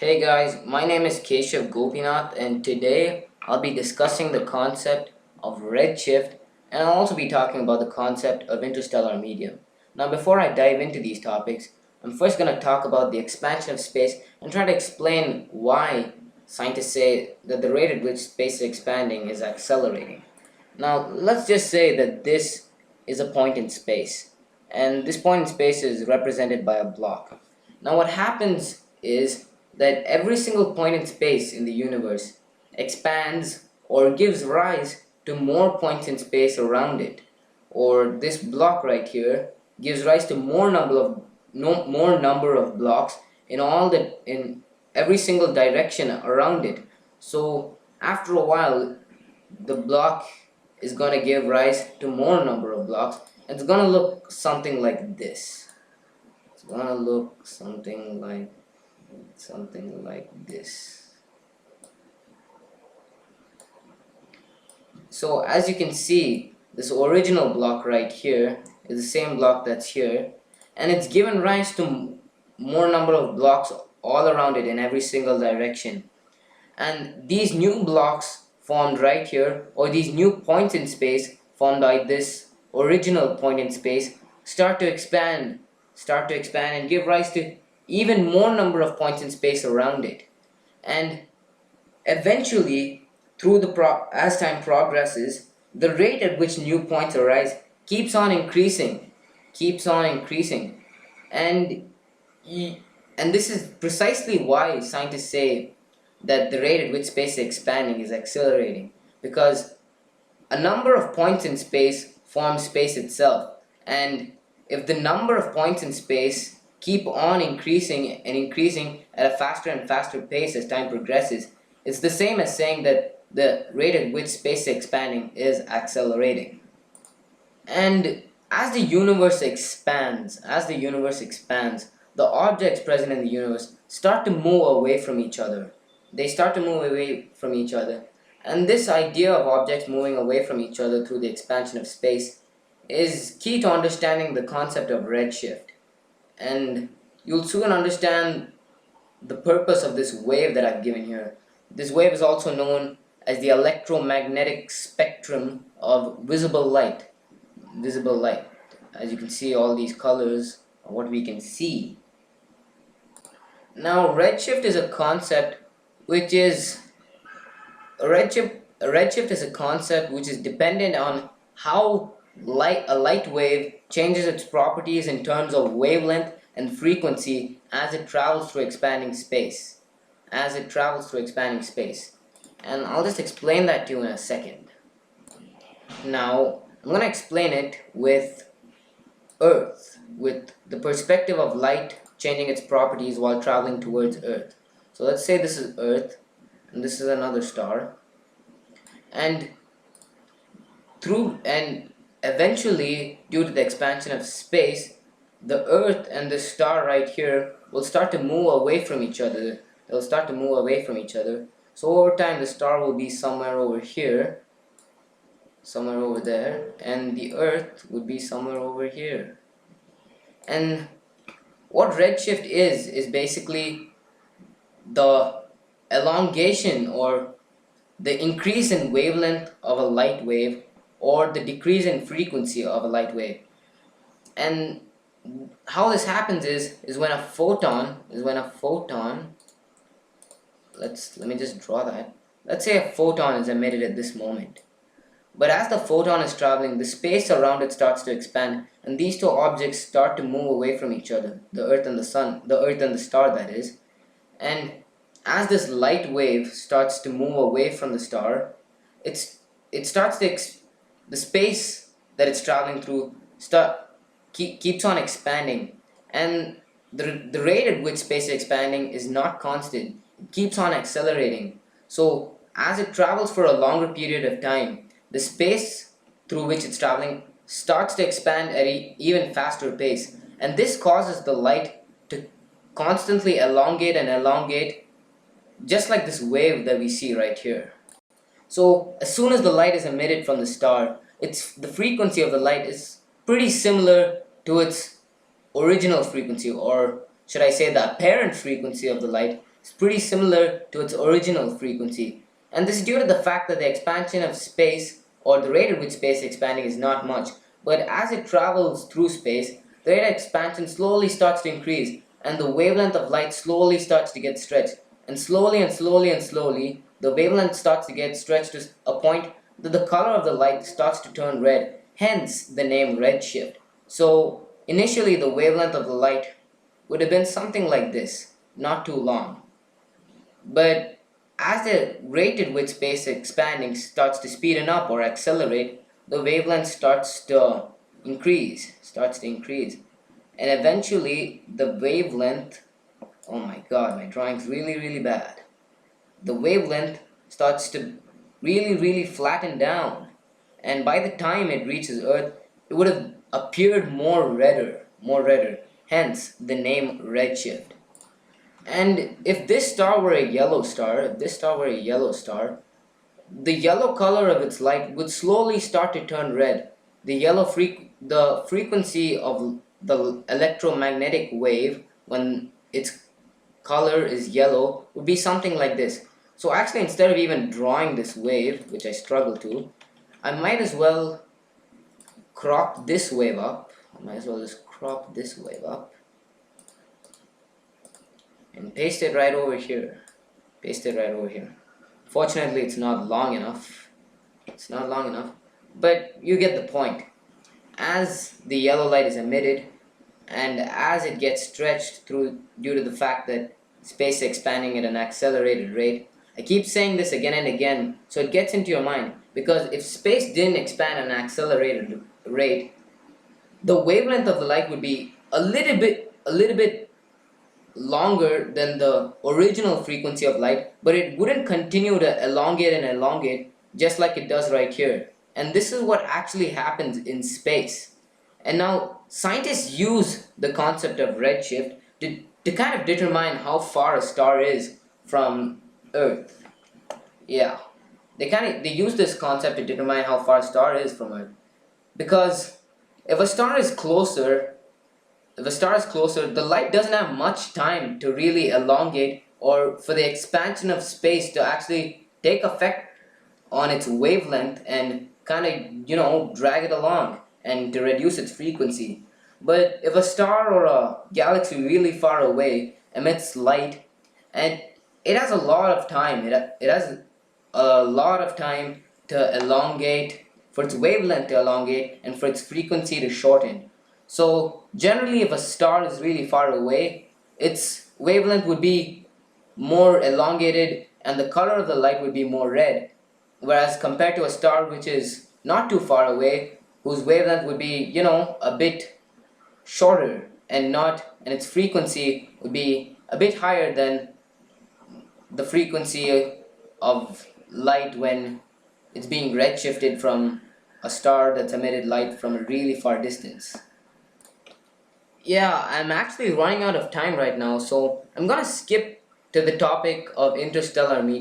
Hey guys, my name is Keshav Gopinath and today I'll be discussing the concept of redshift and I'll also be talking about the concept of interstellar medium. Now before I dive into these topics, I'm first going to talk about the expansion of space and try to explain why scientists say that the rate at which space is expanding is accelerating. Now let's just say that this is a point in space and this point in space is represented by a block. Now what happens is that every single point in space in the universe expands or gives rise to more points in space around it, or this block right here gives rise to more number of blocks in every single direction around it. So after a while the block is going to give rise to more number of blocks. It's going to look something like this. It's going to look something like this. So as you can see, this original block right here is the same block that's here, and it's given rise to more number of blocks all around it in every single direction. And these new blocks formed right here, or these new points in space formed by this original point in space, start to expand and give rise to even more number of points in space around it. And eventually, as time progresses, the rate at which new points arise keeps on increasing, and this is precisely why scientists say that the rate at which space is expanding is accelerating, because a number of points in space forms space itself, and if the number of points in space keep on increasing at a faster and faster pace as time progresses, it's the same as saying that the rate at which space is expanding is accelerating. And as the universe expands, the objects present in the universe start to move away from each other. And this idea of objects moving away from each other through the expansion of space is key to understanding the concept of redshift. And you'll soon understand the purpose of this wave that I've given here. This wave is also known as the electromagnetic spectrum of visible light. As you can see, all these colors are what we can see. Now redshift is a concept which is dependent on how a light wave changes its properties in terms of wavelength and frequency as it travels through expanding space. And I'll just explain that to you in a second. Now I'm going to explain it with Earth, with the perspective of light changing its properties while traveling towards Earth. So let's say this is Earth and this is another star, and eventually, due to the expansion of space, the Earth and the star right here will start to move away from each other. So over time, the star will be somewhere over here, somewhere over there, and the Earth would be somewhere over here. And what redshift is basically the elongation or the increase in wavelength of a light wave, or the decrease in frequency of a light wave. And how this happens is when a photon let me just draw that. Let's say a photon is emitted at this moment, but as the photon is traveling, the space around it starts to expand, and these two objects start to move away from each other, the Earth and the star, that is. And as this light wave starts to move away from the star, the space that it's traveling through keeps on expanding, and the rate at which space is expanding is not constant. It keeps on accelerating. So as it travels for a longer period of time, the space through which it's traveling starts to expand at an even faster pace, and this causes the light to constantly elongate, just like this wave that we see right here. So as soon as the light is emitted from the star, the frequency of the light is pretty similar to its original frequency, or should I say the apparent frequency of the light, is pretty similar to its original frequency. And this is due to the fact that the expansion of space, or the rate at which space is expanding, is not much. But as it travels through space, the rate of expansion slowly starts to increase, and the wavelength of light slowly starts to get stretched. And slowly and slowly and slowly, the wavelength starts to get stretched to a point that the color of the light starts to turn red, hence the name redshift. So initially the wavelength of the light would have been something like this, not too long. But as the rate at which space expanding starts to speeden up or accelerate, the wavelength starts to increase. And eventually the wavelength, oh my god, my drawing's really bad. The wavelength starts to really flatten down. And by the time it reaches Earth, it would have appeared more redder, hence the name redshift. And if this star were a yellow star, the yellow color of its light would slowly start to turn red. The frequency of the electromagnetic wave when its color is yellow would be something like this. So actually, instead of even drawing this wave, which I struggle to, I might as well crop this wave up. I might as well just crop this wave up and paste it right over here. Fortunately, it's not long enough. But you get the point. As the yellow light is emitted, and as it gets stretched through due to the fact that space is expanding at an accelerated rate, I keep saying this again and again so it gets into your mind, because if space didn't expand at an accelerated rate, the wavelength of the light would be a little bit longer than the original frequency of light, but it wouldn't continue to elongate just like it does right here. And this is what actually happens in space. And now scientists use the concept of redshift to kind of determine how far a star is from Earth. Yeah, they use this concept to determine how far a star is from Earth, because if a star is closer, the light doesn't have much time to really elongate, or for the expansion of space to actually take effect on its wavelength and kind of, drag it along and to reduce its frequency. But if a star or a galaxy really far away emits light, and it has a lot of time, it has a lot of time to elongate, for its wavelength to elongate and for its frequency to shorten. So generally, if a star is really far away, its wavelength would be more elongated and the color of the light would be more red. Whereas compared to a star which is not too far away, whose wavelength would be, a bit shorter and its frequency would be a bit higher than the frequency of light when it's being redshifted from a star that's emitted light from a really far distance. Yeah, I'm actually running out of time right now, so I'm gonna skip to the topic of interstellar media.